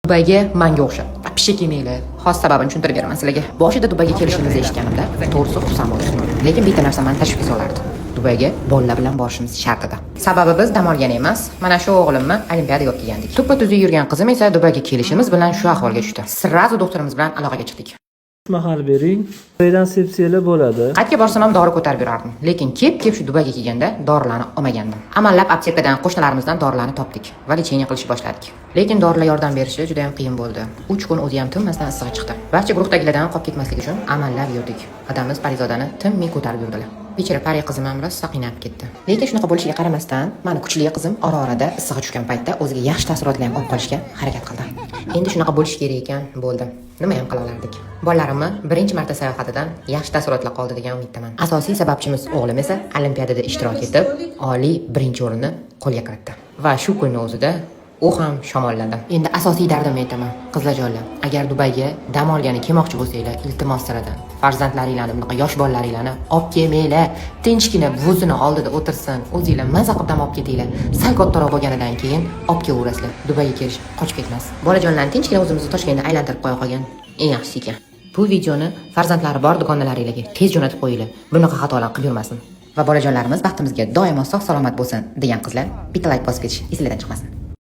Dubayga manga o'xshab pishak yemanglar. Xos sababini tushuntirib beraman sizlarga. Boshida Dubayga kelishimizni eshitganimda to'g'risi xursand bo'ldim. Lekin bitta narsa meni tashvishga solardi. Dubayga bolalar bilan borishimiz shart edi. Sababi biz dam olgan emas, mana shu o'g'limni olimpiadaga o'tgandik. Tuppa-tuzuk yurgan qizim esa Dubayga kelishimiz bilan shu ahvolga tushdi. Sirrazu doktorimiz bilan aloqaga chiqdik. Mahal bering. Dubaydan sepsiyalar bo'ladi. Qayerga borsam ham dori ko'tarib yurardim. Lekin kelib shu Dubayga kelganda dorilarni olmagandim. Amallab aptekadan qo'shnilarimizdan dorilarni topdik va lecheniya qilishni boshladik. Lekin dorilar yordam berishi juda ham qiyin bo'ldi. 3 kun o'zi ham tinmasdan issig'i chiqdi. Barcha guruhdagilardan qolib ketmaslik uchun amallab yurdik. Adamiz Parizodani tinmay ko'tarib yurdilar. Bechora Pari qizim ham rosa qiynalib ketdi. Lekin shunaqa bo'lishiga qaramasdan, meni kuchli qizim ora-orada issig'i tushgan paytda o'ziga yaxshi taassurotlar ham olib qolishga harakat qildi. Endi shunaqa bo'lishi kerak ekan, bo'ldi. Nima ham qila olardik? Bolalarimni birinchi marta sayohatidan yaxshi taassurotlar qoldi degan umiddaman. Asosiy sababchimiz o'g'lim esa olimpiadada ishtirok etib, oliy birinchi o'rinni qo'lga kiritdi. Va shu kunning o'zida u ham shamolladi. Endi asosiy dardimni aytaman, qizlarjonlar. Agar Dubayga dam olgani kelmoqchi bo'lsanglar, iltimos siradan farzandlaringlarni, bunaqa yosh bolalaringlarni olib kelmanglar. Tinchgina buvisining oldida o'tirsin, o'zinglar maza qilib dam olib ketinglar. Sal kattaroq bo'lganidan keyin olib kelaverasizlar. Dubayga kelish qochib ketmas. Bolajonlarni tinchgina o'zimizni Toshkentda aylantirib qo'ya qolgan eng yaxshisi ekan. Bu videoni farzandlari bor dugonalaringlarga tez jo'natib qo'yinglar. Bunaqa xatolar qilib yurmasin. Va bolajonlarimiz baxtimizga doimo sog' salomat bo'lsin degan qizlar bitta like bosib ketish esinglardan chiqmasin.